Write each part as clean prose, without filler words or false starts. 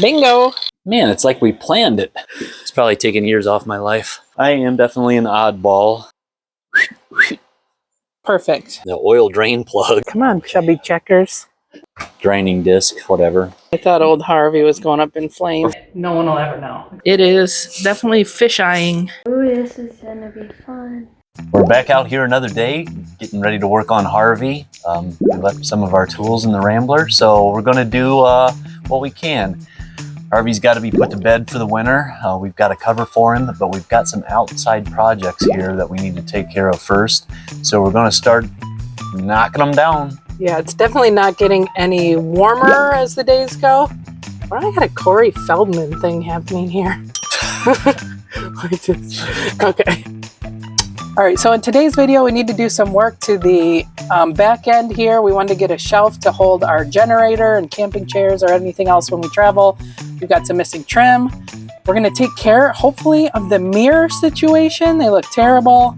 Bingo. Man, it's like we planned it. It's probably taken years off my life. I am definitely an oddball. Perfect. The oil drain plug. Come on, chubby checkers. Grinding disc, whatever. I thought old Harvey was going up in flames. No one will ever know. It is definitely fish-eyeing. Ooh, this is gonna be fun. We're back out here another day, getting ready to work on Harvey. We left some of our tools in the Rambler, so we're gonna do what we can. Harvey's got to be put to bed for the winter. We've got a cover for him, but we've got some outside projects here that we need to take care of first. So we're gonna start knocking them down. Yeah, it's definitely not getting any warmer as the days go. Why do I got a Corey Feldman thing happening here? Okay. All right, so in today's video, we need to do some work to the back end here. We wanted to get a shelf to hold our generator and camping chairs or anything else when we travel. We've got some missing trim. We're gonna take care, hopefully, of the mirror situation. They look terrible.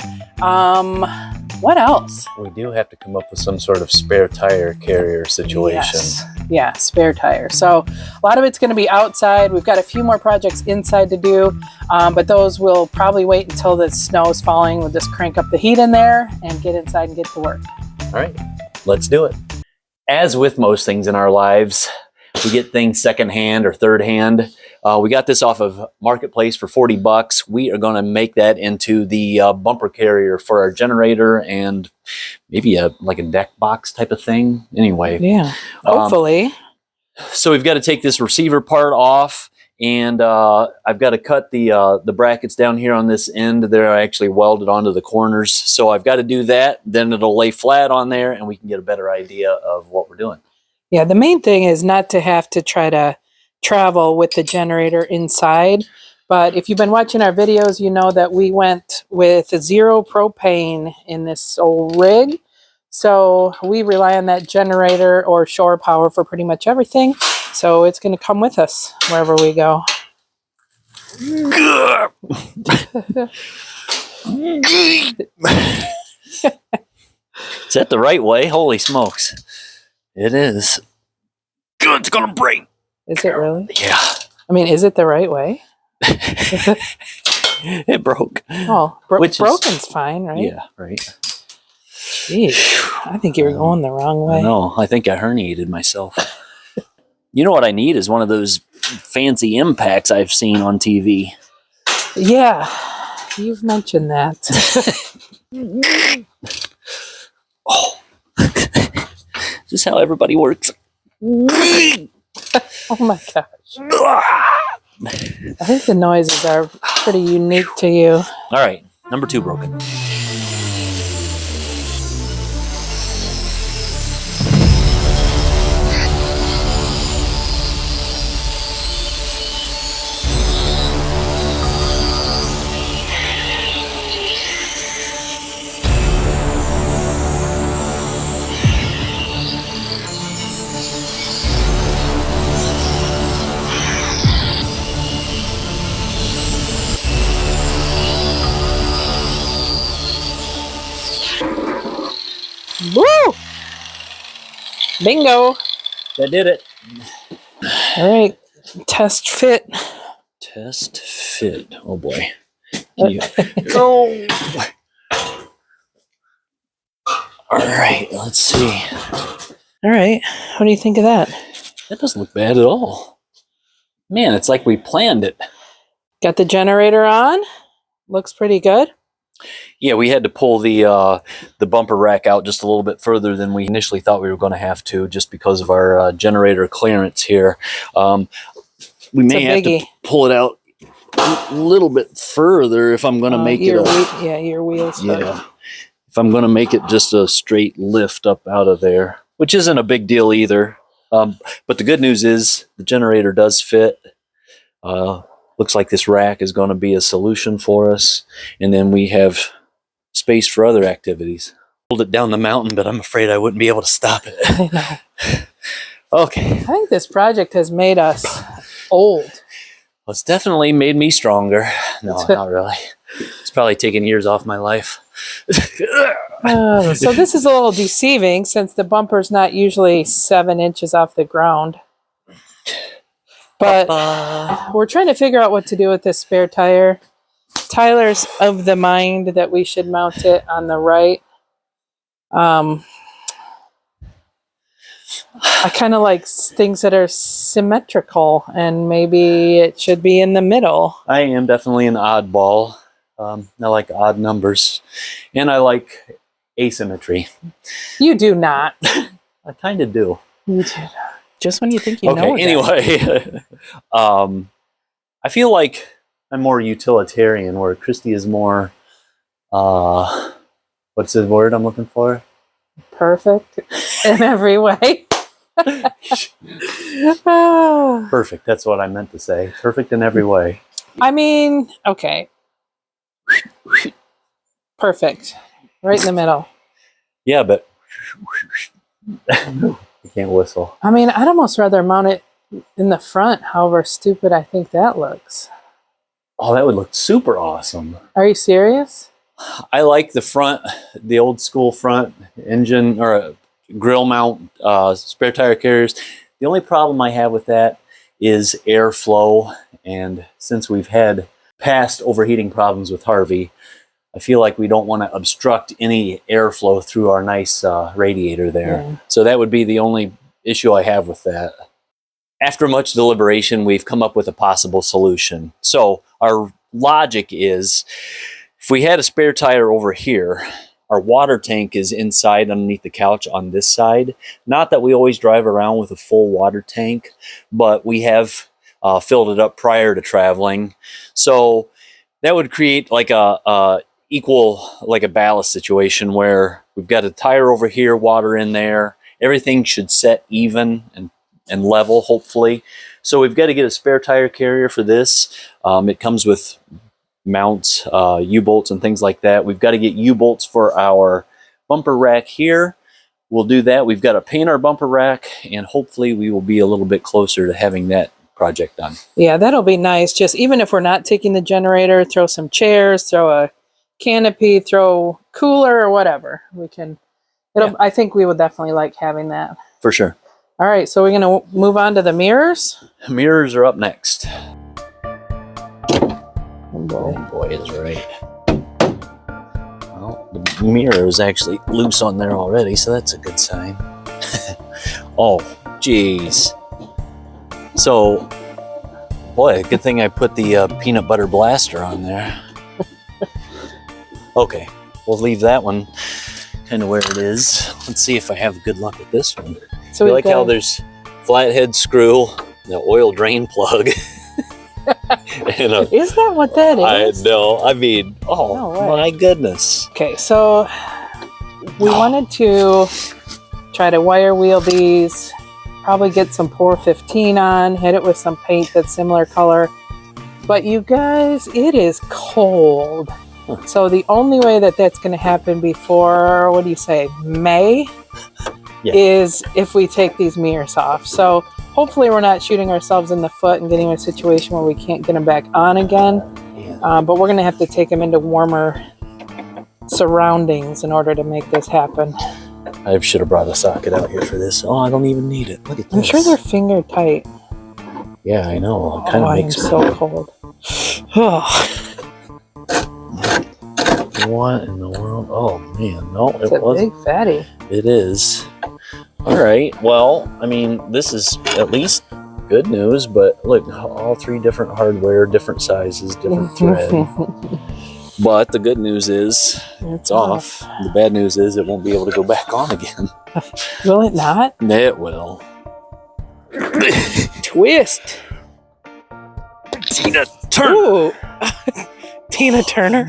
What else? We do have to come up with some sort of spare tire carrier situation. Yes. Yeah, spare tire. So a lot of it's going to be outside. We've got a few more projects inside to do, but those will probably wait until the snow is falling. We'll just crank up the heat in there and get inside and get to work. All right, let's do it. As with most things in our lives, we get things secondhand or third hand. We got this off of Marketplace for 40 bucks. We are going to make that into the bumper carrier for our generator and maybe like a deck box type of thing. Anyway. Yeah, hopefully. So we've got to take this receiver part off, and I've got to cut the brackets down here on this end. They're actually welded onto the corners. So I've got to do that. Then it'll lay flat on there, and we can get a better idea of what we're doing. Yeah, the main thing is not to have to try to travel with the generator inside. But if you've been watching our videos, you know that we went with 0 propane in this old rig. So we rely on that generator or shore power for pretty much everything. So it's going to come with us wherever we go. Is that the right way? Holy smokes. It is. Good, it's gonna break. Is it really? Yeah. I mean, is it the right way? It broke. Oh, broken's fine, right? Yeah, right. Jeez, I think you were going the wrong way. No, I think I herniated myself. You know what I need is one of those fancy impacts I've seen on TV. Yeah, you've mentioned that. Oh. Is this how everybody works? Oh my gosh. I think the noises are pretty unique to you. All right, number 2 broken. Woo! Bingo! That did it. All right, test fit. Test fit. Oh boy. Oh. All right, let's see. All right, what do you think of that? That doesn't look bad at all. Man, it's like we planned it. Got the generator on. Looks pretty good. Yeah, we had to pull the bumper rack out just a little bit further than we initially thought we were going to have to, just because of our generator clearance here. We may have to pull it out a little bit further if I'm going to make it. Your wheels. Yeah, if I'm going to make it just a straight lift up out of there, which isn't a big deal either. But the good news is the generator does fit. Looks like this rack is going to be a solution for us. And then we have space for other activities. Pulled it down the mountain, but I'm afraid I wouldn't be able to stop it. I know. Okay. I think this project has made us old. it's definitely made me stronger. No, not really. It's probably taken years off my life. So this is a little deceiving since the bumper's not usually 7 inches off the ground. But we're trying to figure out what to do with this spare tire. Tyler's of the mind that we should mount it on the right. I kind of like things that are symmetrical, and maybe it should be in the middle. I am definitely an oddball. I like odd numbers, and I like asymmetry. You do not. I kind of do. You do not. Just when you think you know it. Anyway, I feel like I'm more utilitarian, where Christy is more, what's the word I'm looking for? Perfect in every way. Perfect, that's what I meant to say. Perfect in every way. I mean, okay. Perfect. Right in the middle. Yeah, but you can't whistle. I mean, I'd almost rather mount it in the front, however stupid I think that looks. Oh, that would look super awesome. Are you serious? I like the front, the old school front engine or grill mount spare tire carriers. The only problem I have with that is airflow. And since we've had past overheating problems with Harvey, I feel like we don't want to obstruct any airflow through our nice radiator there. Yeah. So that would be the only issue I have with that. After much deliberation, we've come up with a possible solution. So our logic is, if we had a spare tire over here, our water tank is inside underneath the couch on this side. Not that we always drive around with a full water tank, but we have filled it up prior to traveling. So that would create like a equal, like a ballast situation where we've got a tire over here, water in there. Everything should set even and level, hopefully. So we've got to get a spare tire carrier for this. It comes with mounts, U-bolts and things like that. We've got to get U-bolts for our bumper rack here. We'll do that. We've got to paint our bumper rack, and hopefully we will be a little bit closer to having that project done. Yeah, that'll be nice. Just even if we're not taking the generator, throw some chairs, throw a canopy, throw cooler or whatever. We can. Yeah. I think we would definitely like having that. For sure. All right, so we're going to move on to the mirrors. Mirrors are up next. Oh boy, is right. Well, the mirror is actually loose on there already, so that's a good sign. Oh, geez. So, boy, good thing I put the peanut butter blaster on there. Okay, we'll leave that one kind of where it is. Let's see if I have good luck with this one. So you like how there's flathead screw, the oil drain plug. Is that what that is? I know. I mean, my goodness. Okay, so we wanted to try to wire wheel these, probably get some Pour 15 on, hit it with some paint that's similar color. But you guys, it is cold. So the only way that that's going to happen before, what do you say, May, is if we take these mirrors off. So hopefully we're not shooting ourselves in the foot and getting in a situation where we can't get them back on again. But we're going to have to take them into warmer surroundings in order to make this happen. I should have brought a socket out here for this. Oh, I don't even need it. Look at this. I'm sure they're finger tight. Yeah, I know. It kind of makes me so cold. What in the world? Oh man, no, it's a big fatty. It is. All right. Well, I mean, this is at least good news. But look, all 3 different hardware, different sizes, different thread. But the good news is it's off. The bad news is it won't be able to go back on again. Will it not? It will. Twist. Tina Turner. Tina Turner.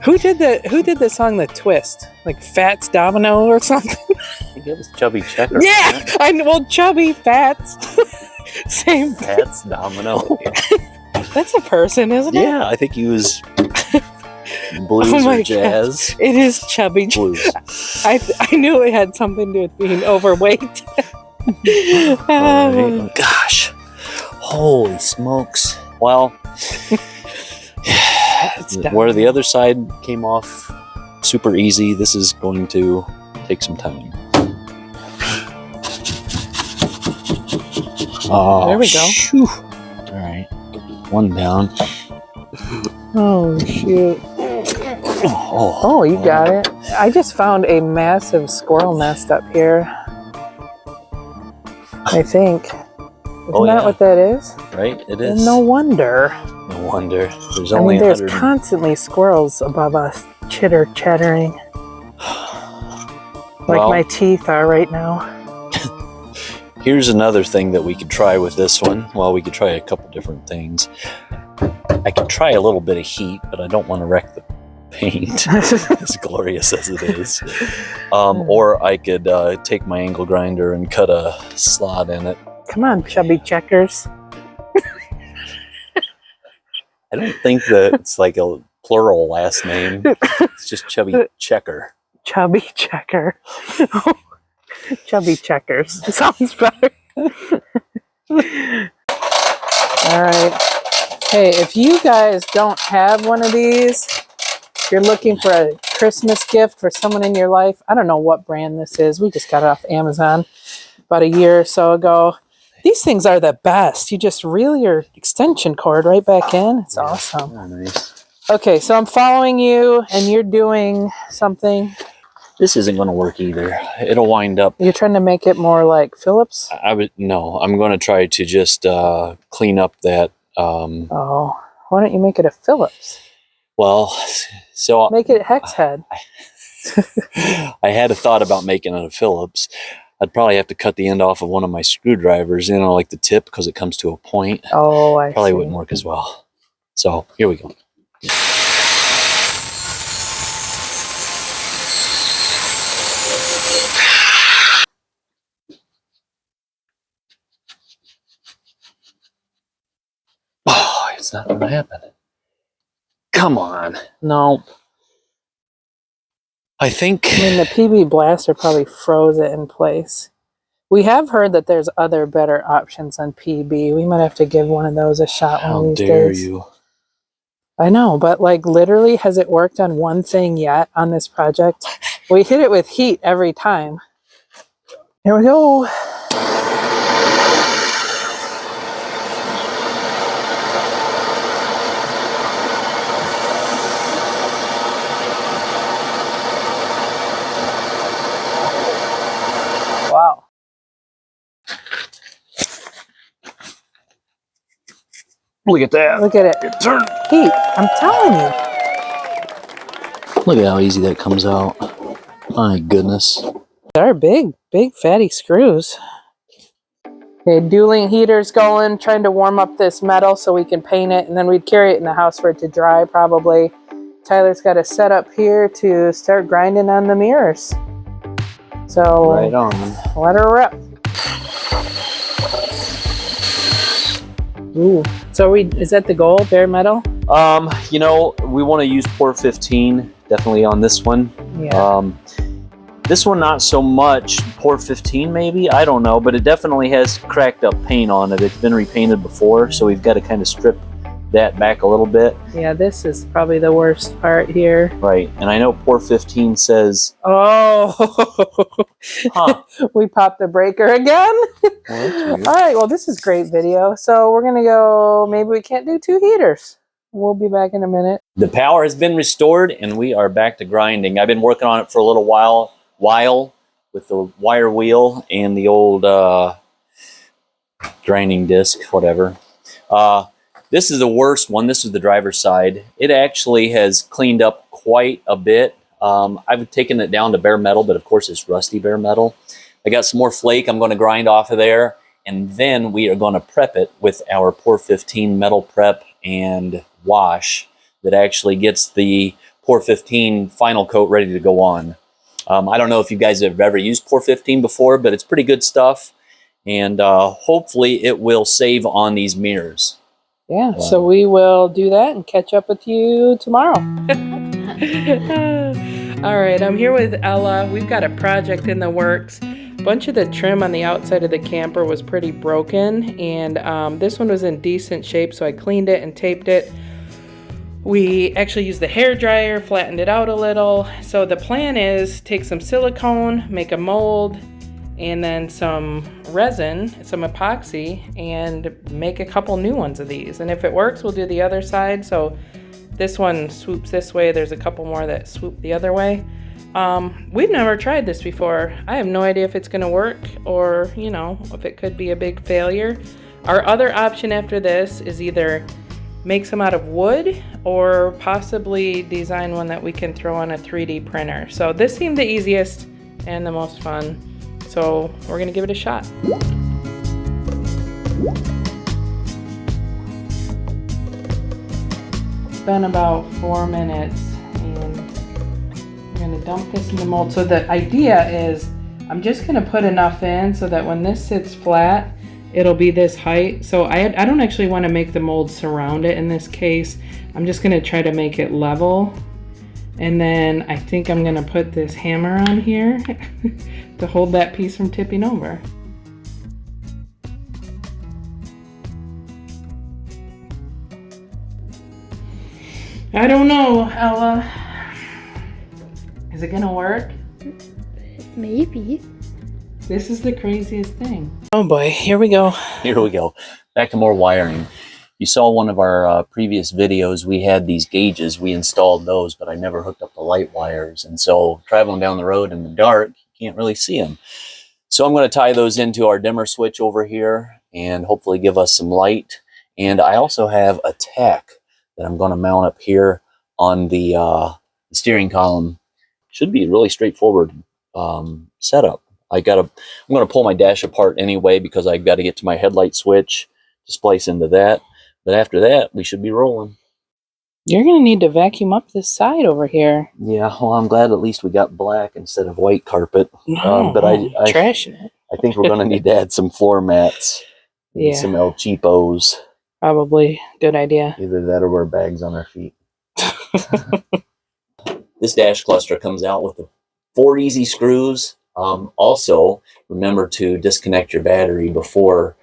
Who did the song The Twist? Like Fats Domino or something? I think it was Chubby Checker. Yeah, Chubby Fats. Same. Fats Domino. That's a person, isn't it? Yeah, I think he was blues or jazz. God. It is Chubby Blues. I knew it had something to do with being overweight. Right. Gosh. Holy smokes. Well, where the other side came off super easy, this is going to take some time. Oh, there we go. Shoo. All right, one down. Oh, shoot. Oh, you got it. I just found a massive squirrel nest up here. I think. Isn't that what that is? Right, it is. No wonder. No wonder. There's only there's constantly squirrels above us chattering. Like my teeth are right now. Here's another thing that we could try with this one. Well, we could try a couple different things. I could try a little bit of heat, but I don't want to wreck the paint, as glorious as it is. Or I could take my angle grinder and cut a slot in it. Come on, chubby checkers. I don't think that it's like a plural last name. It's just Chubby Checker. Chubby Checker. Chubby Checkers. Sounds better. All right. Hey, if you guys don't have one of these, if you're looking for a Christmas gift for someone in your life, I don't know what brand this is. We just got it off Amazon about a year or so ago. These things are the best. You just reel your extension cord right back in. It's awesome. Oh, nice. Okay, so I'm following you, and you're doing something. This isn't going to work either. It'll wind up. You're trying to make it more like Phillips? No, I'm going to try to just clean up that. Oh, why don't you make it a Phillips? Well, so make it hex head. I had a thought about making it a Phillips. I'd probably have to cut the end off of one of my screwdrivers, like the tip, because it comes to a point. Oh, I probably see. Wouldn't work as well. So here we go. Oh, it's not going to happen. Come on. No. I think... the PB Blaster probably froze it in place. We have heard that there's other better options on PB. We might have to give one of those a shot one of these days. How dare you? I know, but like literally, has it worked on one thing yet on this project? We hit it with heat every time. Here we go. Wow. Look at that. Look at it. Turn. Heat. I'm telling you. Look at how easy that comes out. My goodness. They're big fatty screws. Okay, dueling heaters going, trying to warm up this metal so we can paint it, and then we'd carry it in the house for it to dry probably. Tyler's got a setup here to start grinding on the mirrors. So right on. Let her rip. Ooh. So is that the goal, bare metal? We want to use Port 15 definitely on this one. Yeah. This one not so much. Port 15 maybe, I don't know, but it definitely has cracked up paint on it. It's been repainted before, so we've got to kind of strip that back a little bit. Yeah, this is probably the worst part here. Right, and I know Port 15 says... Oh! Huh. We popped the breaker again? Well, all right, well, this is great video. So we're going to go, maybe we can't do 2 heaters. We'll be back in a minute. The power has been restored, and we are back to grinding. I've been working on it for a little while with the wire wheel and the old grinding disc, whatever. This is the worst one. This is the driver's side. It actually has cleaned up quite a bit. I've taken it down to bare metal, but of course it's rusty bare metal. I got some more flake I'm going to grind off of there, and then we are going to prep it with our Port 15 metal prep and wash that actually gets the Port 15 final coat ready to go on. I don't know if you guys have ever used Port 15 before, but it's pretty good stuff, and hopefully it will save on these mirrors. Yeah, so we will do that and catch up with you tomorrow. All right, I'm here with Ella. We've got a project in the works. bunch of the trim on the outside of the camper was pretty broken, and this one was in decent shape, so I cleaned it and taped it. We actually used the hair dryer, flattened it out a little. So the plan is take some silicone, make a mold, and then some resin, some epoxy, and make a couple new ones of these. And if it works, we'll do the other side. So this one swoops this way. There's a couple more that swoop the other way. We've never tried this before. I have no idea if it's gonna work or, you know, if it could be a big failure. Our other option after this is either make some out of wood or possibly design one that we can throw on a 3D printer. So this seemed the easiest and the most fun. So we're gonna give it a shot. It's been about 4 minutes and I'm gonna dump this in the mold. So the idea is I'm just gonna put enough in so that when this sits flat, it'll be this height. So I don't actually want to make the mold surround it in this case. I'm just going to try to make it level. And then I think I'm going to put this hammer on here to hold that piece from tipping over. I don't know, Ella. Is it going to work? Maybe. This is the craziest thing. Oh boy, here we go. Here we go. Back to more wiring. You saw one of our previous videos. We had these gauges. We installed those, but I never hooked up the light wires. And so traveling down the road in the dark, you can't really see them. So I'm going to tie those into our dimmer switch over here and hopefully give us some light. And I also have a tack that I'm going to mount up here on the steering column. Should be a really straightforward setup. I'm going to pull my dash apart anyway because I've got to get to my headlight switch to splice into that. But after that, we should be rolling. You're going to need to vacuum up this side over here. Yeah, well, I'm glad at least we got black instead of white carpet. No, but trashing it. I think we're going to need to add some floor mats. Yeah. Some El Cheapos. Probably. Good idea. Either that or wear bags on our feet. This dash cluster comes out with 4 easy screws. Also, remember to disconnect your battery before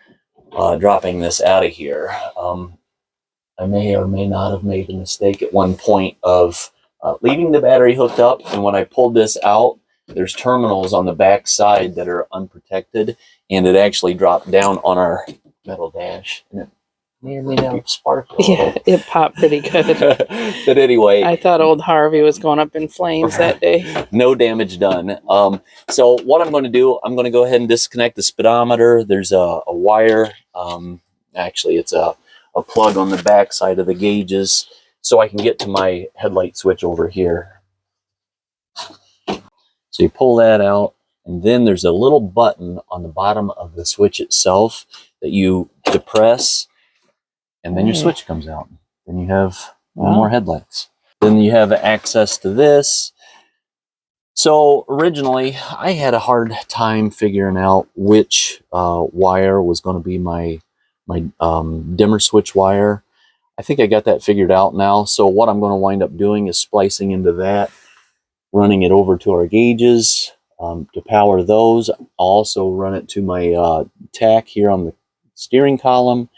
dropping this out of here. I may or may not have made the mistake at one point of leaving the battery hooked up, and when I pulled this out, there's terminals on the back side that are unprotected, and it actually dropped down on our metal dash, and it may or may not have sparked. Yeah, it popped pretty good. But anyway, I thought old Harvey was going up in flames that day. No damage done. So what I'm going to do, I'm going to go ahead and disconnect the speedometer. There's a wire. Actually, it's a plug on the back side of the gauges, so I can get to my headlight switch over here. So you pull that out, and then there's a little button on the bottom of the switch itself that you depress, and then your switch comes out. Then you have more headlights. Then you have access to this. So originally, I had a hard time figuring out which wire was going to be my dimmer switch wire. I think I got that figured out now. So what I'm going to wind up doing is splicing into that, running it over to our gauges to power those. I'll also run it to my tack here on the steering column,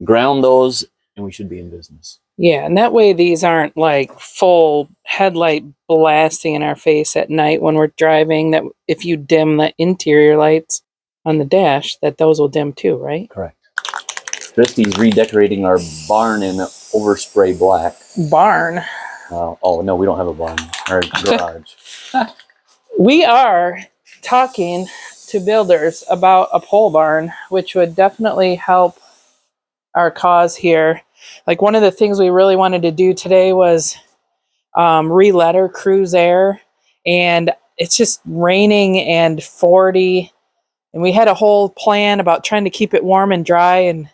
ground those, and we should be in business. Yeah, and that way these aren't like full headlight blasting in our face at night when we're driving, that if you dim the interior lights on the dash, that those will dim too, right? Correct. Christy's redecorating our barn in overspray black. Barn? Oh, no, we don't have a barn. Our garage. We are talking to builders about a pole barn, which would definitely help our cause here. Like, one of the things we really wanted to do today was re-letter CruiseAir, and it's just raining and 40, and we had a whole plan about trying to keep it warm and dry, and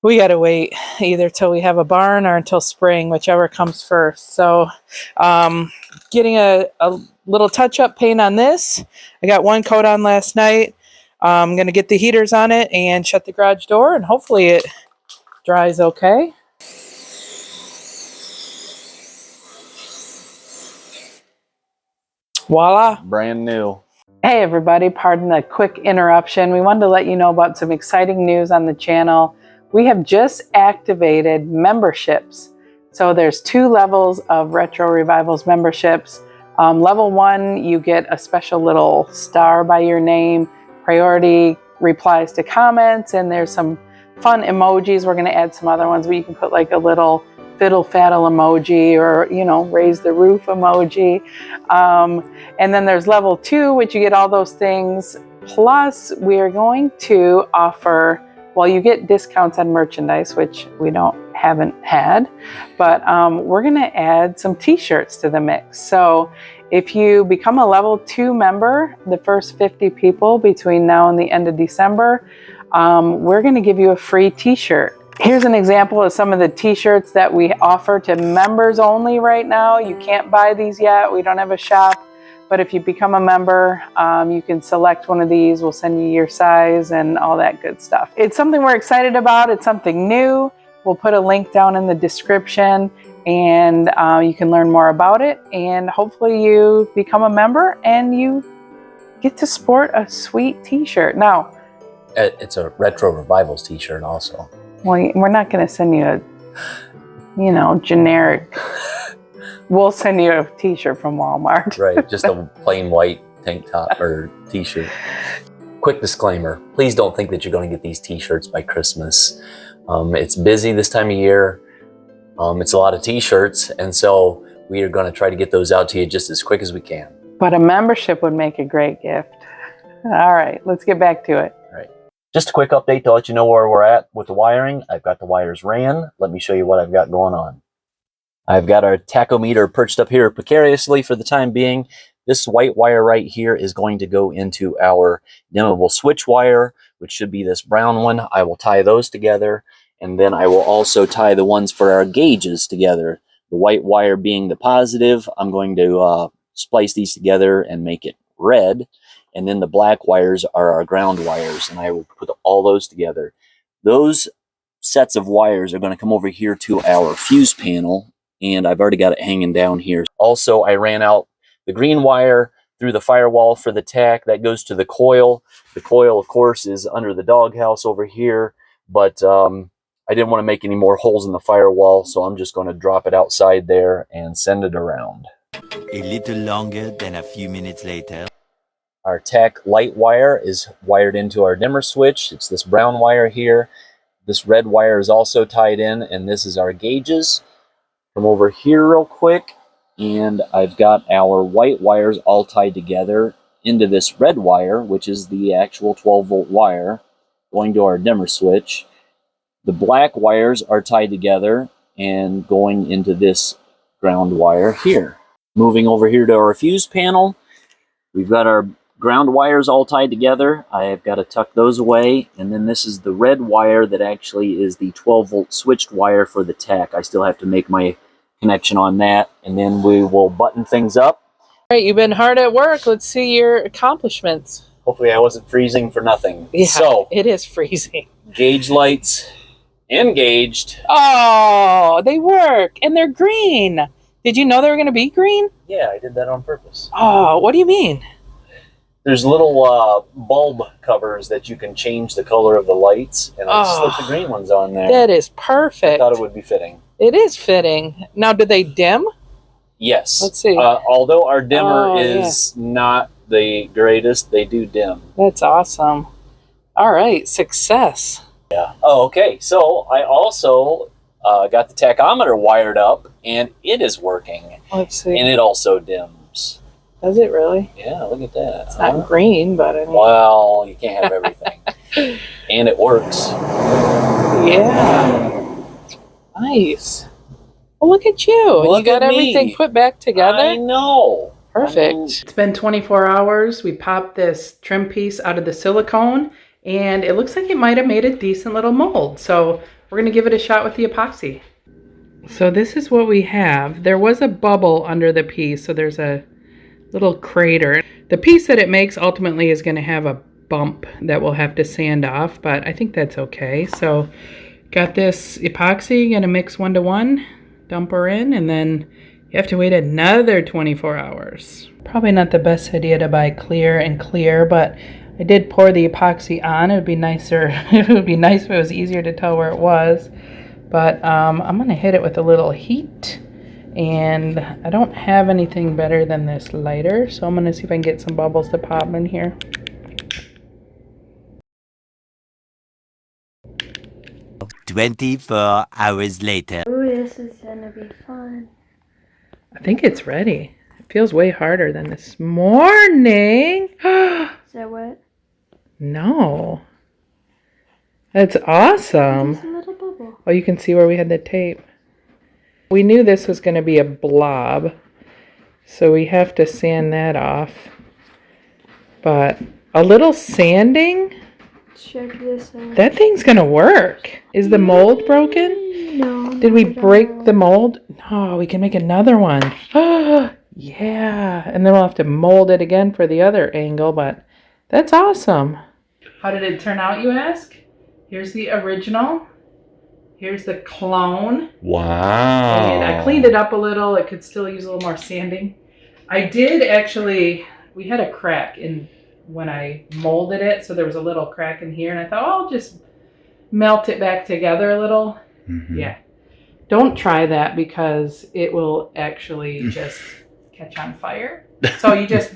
we got to wait either till we have a barn or until spring, whichever comes first. So getting a little touch-up paint on this. I got one coat on last night. I'm going to get the heaters on it and shut the garage door, and hopefully it dries okay. Voila. Brand new. Hey everybody, pardon the quick interruption. We wanted to let you know about some exciting news on the channel. We have just activated memberships. So there's 2 levels of Retro Revivals memberships. Level 1, you get a special little star by your name, priority replies to comments, and there's some fun emojis. We're going to add some other ones where you can put like a little fiddle faddle emoji, or raise the roof emoji. And then there's level 2, which you get all those things. Plus, we are going to offer, well, you get discounts on merchandise, which we haven't had, but we're going to add some t-shirts to the mix. So if you become a level 2 member, the first 50 people between now and the end of December, we're going to give you a free t-shirt. Here's an example of some of the t-shirts that we offer to members only right now. You can't buy these yet. We don't have a shop, but if you become a member, you can select one of these. We'll send you your size and all that good stuff. It's something we're excited about. It's something new. We'll put a link down in the description, and you can learn more about it. And hopefully you become a member and you get to sport a sweet t-shirt. Now, it's a Retro Revivals t-shirt also. Well, we're not going to send you a, generic. We'll send you a t-shirt from Walmart. Right, just a plain white tank top or t-shirt. Quick disclaimer, please don't think that you're going to get these t-shirts by Christmas. It's busy this time of year. It's a lot of t-shirts, and so we are going to try to get those out to you just as quick as we can. But a membership would make a great gift. All right, let's get back to it. Right. Just a quick update to let you know where we're at with the wiring. I've got the wires ran. Let me show you what I've got going on. I've got our tachometer perched up here precariously for the time being. This white wire right here is going to go into our dimmable switch wire, which should be this brown one. I will tie those together, and then I will also tie the ones for our gauges together. The white wire being the positive, I'm going to splice these together and make it red. And then the black wires are our ground wires, and I will put all those together. Those sets of wires are going to come over here to our fuse panel, and I've already got it hanging down here. Also, I ran out the green wire through the firewall for the tack. That goes to the coil. The coil, of course, is under the doghouse over here, but I didn't want to make any more holes in the firewall, so I'm just going to drop it outside there and send it around. A little longer than a few minutes later. Our tack light wire is wired into our dimmer switch. It's this brown wire here. This red wire is also tied in, and this is our gauges. Come over here real quick, and I've got our white wires all tied together into this red wire, which is the actual 12-volt wire going to our dimmer switch. The black wires are tied together and going into this ground wire here. Moving over here to our fuse panel, we've got our ground wires all tied together. I've got to tuck those away, and then this is the red wire that actually is the 12-volt switched wire for the tack. I still have to make my connection on that, and then we will button things up. All right, you've been hard at work. Let's see your accomplishments. Hopefully I wasn't freezing for nothing. Yeah, so it is freezing. Gauge lights engaged. Oh, they work, and they're green. Did you know they were going to be green? Yeah, I did that on purpose. Oh, what do you mean? There's little bulb covers that you can change the color of the lights, and I slipped the green ones on there. That is perfect. I thought it would be fitting. It is fitting. Now, do they dim? Yes. Let's see. Although our dimmer is not the greatest, they do dim. That's awesome. All right, success. Yeah. Oh, okay. So I also got the tachometer wired up, and it is working. Let's see. And it also dims. Does it really? Yeah, look at that. It's not green, but I mean... Well, you can't have everything. And it works. Yeah. Nice. Well, look at you. Look you got at everything me. put back together? I know. Perfect. It's been 24 hours. We popped this trim piece out of the silicone, and it looks like it might have made a decent little mold. So we're going to give it a shot with the epoxy. So this is what we have. There was a bubble under the piece, so there's a little crater. The piece that it makes ultimately is going to have a bump that we'll have to sand off, but I think that's okay. So got this epoxy, going to mix 1 to 1, dump her in, and then You have to wait another 24 hours. Probably not the best idea to buy clear and clear, but I did pour the epoxy on. It would be nicer. It would be nice if it was easier to tell where it was. But I'm going to hit it with a little heat. And I don't have anything better than this lighter, so I'm going to see if I can get some bubbles to pop in here. "24 hours later." Ooh, this is gonna be fun. I think it's ready. It feels way harder than this morning. Is that wet? No. That's awesome. Just a little bubble. Oh, you can see where we had the tape. We knew this was going to be a blob, so we have to sand that off. But a little sanding, Check this out. that thing's going to work. Is the mold broken? No. Did we break the mold? No, we can make another one. Yeah, and then we'll have to mold it again for the other angle, but that's awesome. How did it turn out, you ask? Here's the original. Here's the clone. Wow. And I cleaned it up a little. It could still use a little more sanding. I did actually, we had a crack in when I molded it, so there was a little crack in here, and I thought, oh, I'll just melt it back together a little. Mm-hmm. Yeah. Don't try that because it will actually just catch on fire. So you just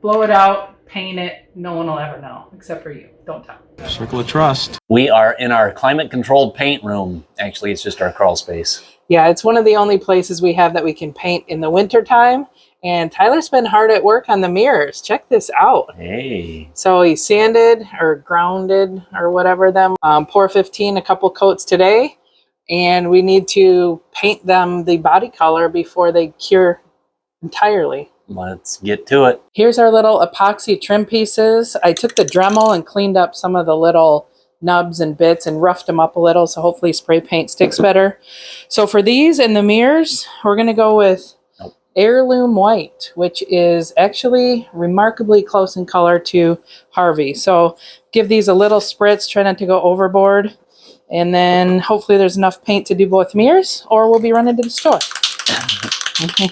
blow it out, paint it. No one will ever know except for you. Don't tell. Circle of trust. We are in our climate-controlled paint room. Actually, it's just our crawl space. Yeah, it's one of the only places we have that we can paint in the winter time. And Tyler's been hard at work on the mirrors. Check this out. Hey. So he sanded or grounded or whatever them. Pour 15, a couple coats today. And we need to paint them the body color before they cure entirely. Let's get to it. Here's our little epoxy trim pieces. I took the Dremel and cleaned up some of the little nubs and bits and roughed them up a little so hopefully spray paint sticks better. So for these and the mirrors, we're going to go with Heirloom White, which is actually remarkably close in color to Harvey. So give these a little spritz, try not to go overboard. And then hopefully there's enough paint to do both mirrors, or we'll be running to the store. Okay.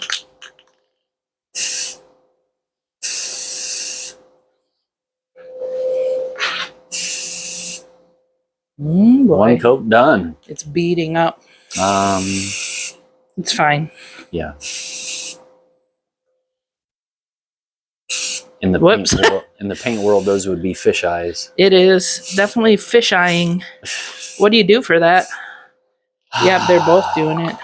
Boy. One coat done. It's beating up. It's fine. Yeah. In the Whoops. in the paint world, those would be fish eyes. It is definitely fish eyeing. What do you do for that? Yep, they're both doing it.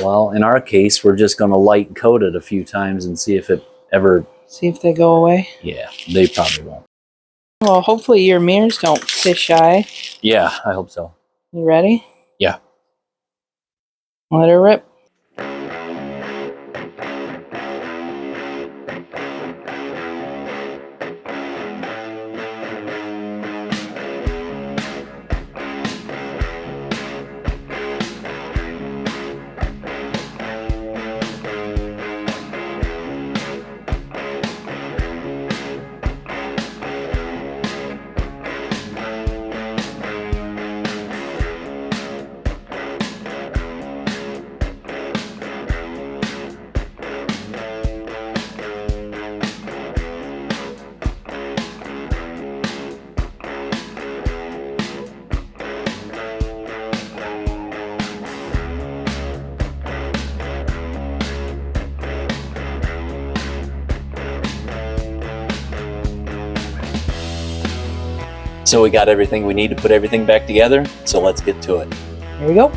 Well, in our case, we're just going to light coat it a few times and see if it ever... See if they go away. Yeah, they probably won't. Well, hopefully your mirrors don't fish eye. Yeah, I hope so. You ready? Yeah. Let her rip. So we got everything we need to put everything back together, so let's get to it. Here we go.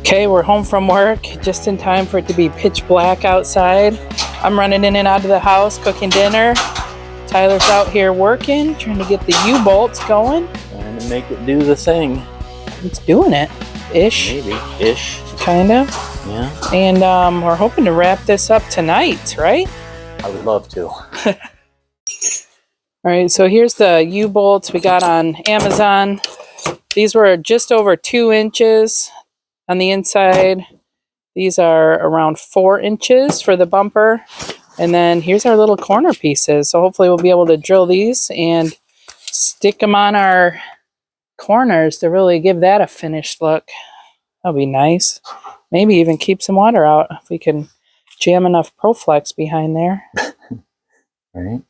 Okay, we're home from work, just in time for it to be pitch black outside. I'm running in and out of the house, cooking dinner. Tyler's out here working, trying to get the U-bolts going. Trying to make it do the thing. It's doing it, ish. Maybe, ish. Kind of. Yeah. And we're hoping to wrap this up tonight, right? I would love to. All right, so here's the U-bolts we got on Amazon. These were just over 2 inches on the inside. These are around 4 inches for the bumper. And then here's our little corner pieces. So hopefully we'll be able to drill these and stick them on our corners to really give that a finished look. That'll be nice. Maybe even keep some water out if we can jam enough Proflex behind there. Right.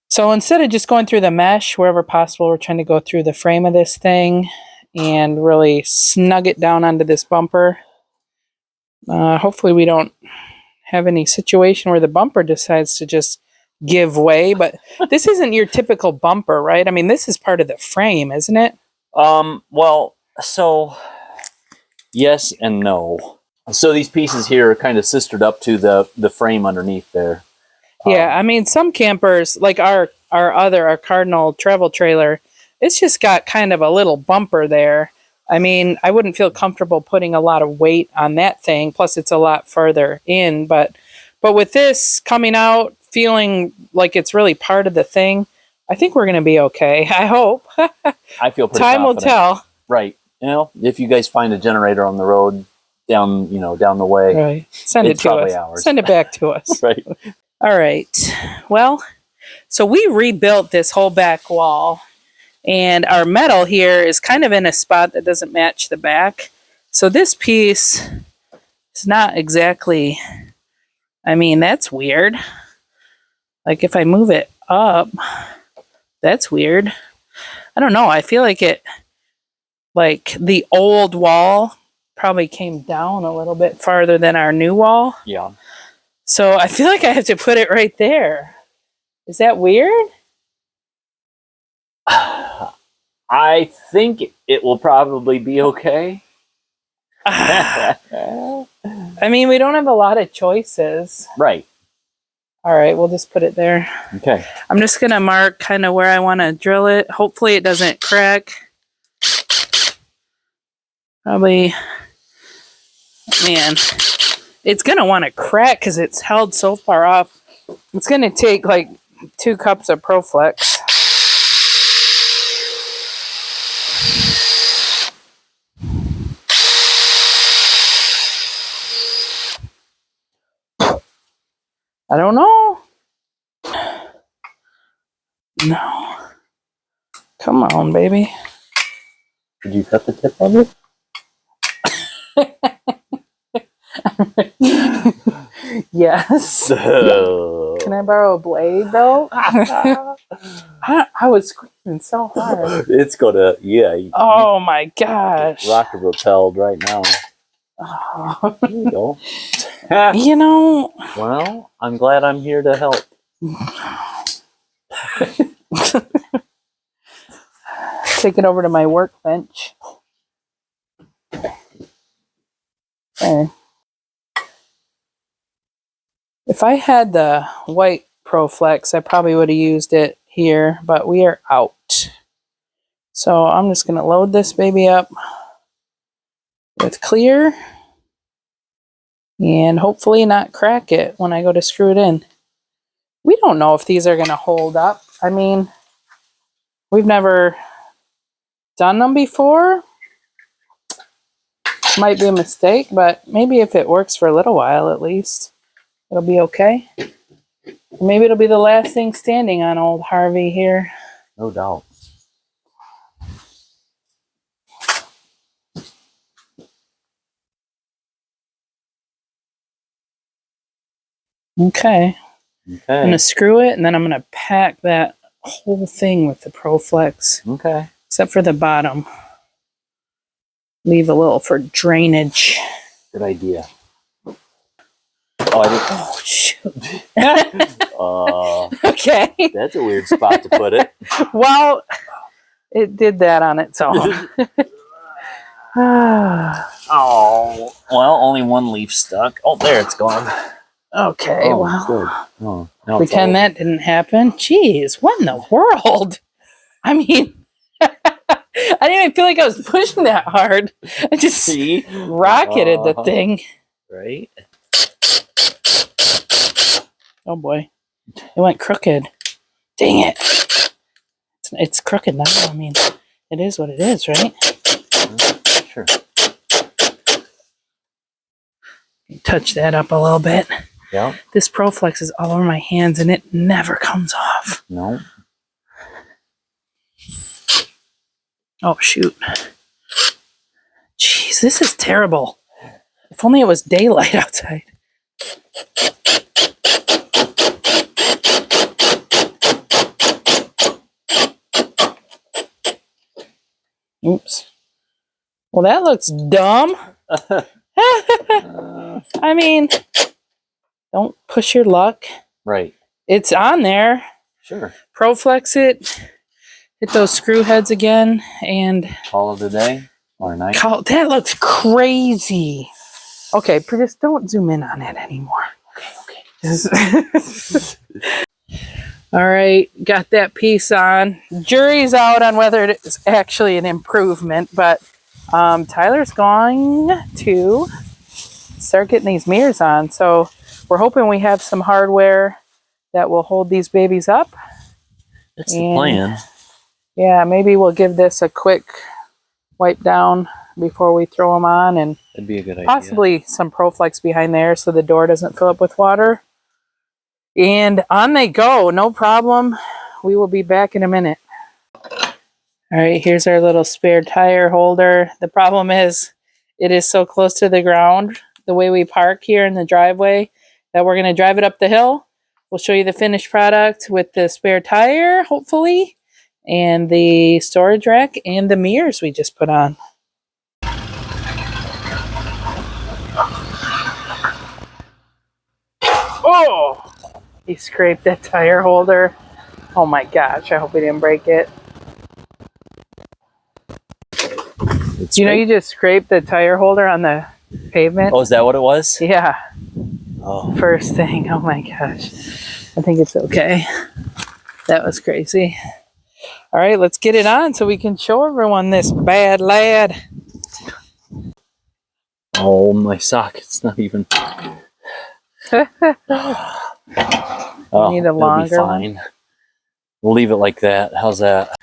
So instead of just going through the mesh wherever possible, we're trying to go through the frame of this thing and really snug it down onto this bumper. Hopefully we don't have any situation where the bumper decides to just give way, but this isn't your typical bumper, right? I mean, this is part of the frame, isn't it? Well, so yes and no. So these pieces here are kind of sistered up to the frame underneath there. Yeah, I mean, some campers, like our Cardinal travel trailer, it's just got kind of a little bumper there. I mean, I wouldn't feel comfortable putting a lot of weight on that thing. Plus, it's a lot further in. But with this coming out, feeling like it's really part of the thing, I think we're going to be okay. I hope. I feel pretty Time confident. will tell. Right. You know, if you guys find a generator on the road down the way, Right. Send it it's to probably us. ours. Send it back to us. Right. All right. Well, so we rebuilt this whole back wall, and our metal here is kind of in a spot that doesn't match the back. So this piece is not exactly, I mean, that's weird. Like if I move it up, that's weird. I don't know. I feel like the old wall probably came down a little bit farther than our new wall. Yeah. So I feel like I have to put it right there. Is that weird? I think it will probably be okay. I mean, we don't have a lot of choices. Right. All right, we'll just put it there. Okay. I'm just going to mark kind of where I want to drill it. Hopefully it doesn't crack. Probably, man, it's going to want to crack because it's held so far off. It's going to take like 2 cups of Proflex. I don't know. No. Come on, baby. Did you cut the tip of it? Yes. Can I borrow a blade, though? I was squeezing so hard. It's gonna, yeah. Oh, my gosh. Rocker repelled right now. Oh. There you go. You know. Well, I'm glad I'm here to help. Take it over to my workbench. Okay. If I had the white Proflex, I probably would have used it here, but we are out. So I'm just going to load this baby up with clear and hopefully not crack it when I go to screw it in. We don't know if these are going to hold up. I mean, we've never done them before. Might be a mistake, but maybe if it works for a little while at least, it'll be okay. Maybe it'll be the last thing standing on old Harvey here. No doubt. Okay. Okay. I'm going to screw it, and then I'm going to pack that whole thing with the Proflex. Okay. Except for the bottom. Leave a little for drainage. Good idea. Oh, Oh, shoot. Okay. Okay. That's a weird spot to put it. Well, it did that on its own. Oh. Well, only one leaf stuck. Oh, there it's gone. Okay, Oh, well. good. Oh, now it's Pretend all- that didn't happen. Jeez, what in the world? I mean, I didn't even feel like I was pushing that hard. I just See? rocketed the thing. Right? Oh boy. It went crooked. Dang it. It's crooked now. I mean, it is what it is, right? Sure. Touch that up a little bit. Yeah. This Proflex is all over my hands and it never comes off. No. Oh, shoot. Jeez, this is terrible. If only it was daylight outside. Oops. Well, that looks dumb. I mean, don't push your luck. Right. It's on there. Sure. Proflex it. Hit those screw heads again and Call it a day or a night. that looks crazy. Okay, just don't zoom in on it anymore. Okay. All right, got that piece on. Jury's out on whether it's actually an improvement, but Tyler's going to start getting these mirrors on. So we're hoping we have some hardware that will hold these babies up. That's the plan. Yeah, maybe we'll give this a quick wipe down before we throw them on, and That'd be a good idea. possibly some Proflex behind there so the door doesn't fill up with water. And on they go, no problem. We will be back in a minute. All right, here's our little spare tire holder. The problem is it is so close to the ground, the way we park here in the driveway, that we're going to drive it up the hill. We'll show you the finished product with the spare tire, hopefully, and the storage rack and the mirrors we just put on. Oh! He scraped that tire holder. Oh my gosh, I hope he didn't break it. You know, you just scraped the tire holder on the pavement. Oh, is that what it was? Yeah. Oh. First thing. Oh my gosh. I think it's okay. That was crazy. All right, let's get it on so we can show everyone this bad lad. Oh, my sock. It's not even... Oh, Need a longer it'll be fine. We'll leave it like that. How's that?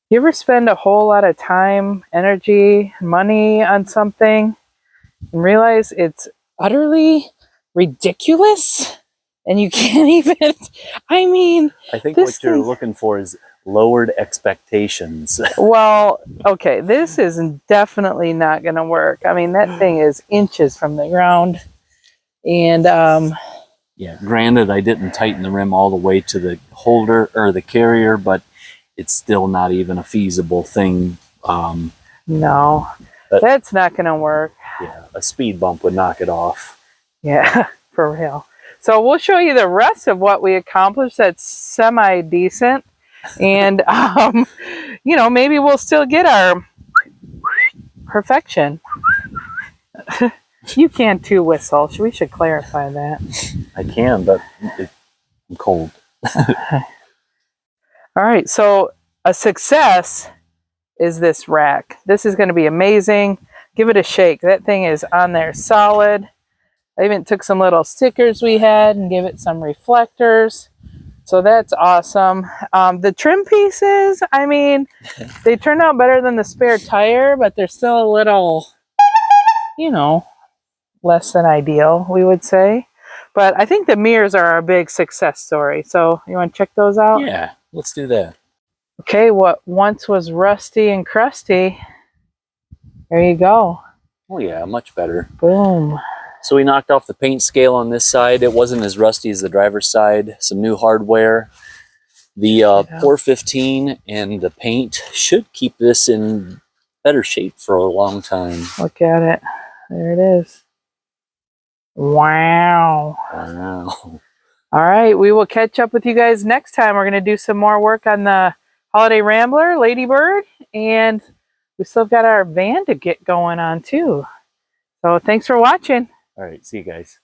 You ever spend a whole lot of time, energy, money on something and realize it's utterly ridiculous and you can't even, I mean... I think what you're looking for is lowered expectations. Well, okay, this is definitely not going to work. I mean, that thing is inches from the ground. And, yeah, granted, I didn't tighten the rim all the way to the holder or the carrier, but it's still not even a feasible thing. No, that's not going to work. Yeah, a speed bump would knock it off. Yeah, for real. So we'll show you the rest of what we accomplished that's semi-decent. And, you know, maybe we'll still get our perfection. You can too whistle. We should clarify that. I can, but I'm cold. All right, so a success is this rack. This is going to be amazing. Give it a shake. That thing is on there solid. I even took some little stickers we had and gave it some reflectors. So that's awesome. The trim pieces, I mean, they turned out better than the spare tire, but they're still a little, you know, less than ideal, we would say. But I think the mirrors are a big success story. So you want to check those out? Yeah, let's do that. Okay, what once was rusty and crusty, there you go. Oh yeah, much better. Boom. So we knocked off the paint scale on this side. It wasn't as rusty as the driver's side. Some new hardware. The Pour 15 and the paint should keep this in better shape for a long time. Look at it. There it is. Wow. Wow. All right, we will catch up with you guys next time. We're going to do some more work on the Holiday Rambler, Ladybird, and we still got our van to get going on too. So thanks for watching. All right, see you guys.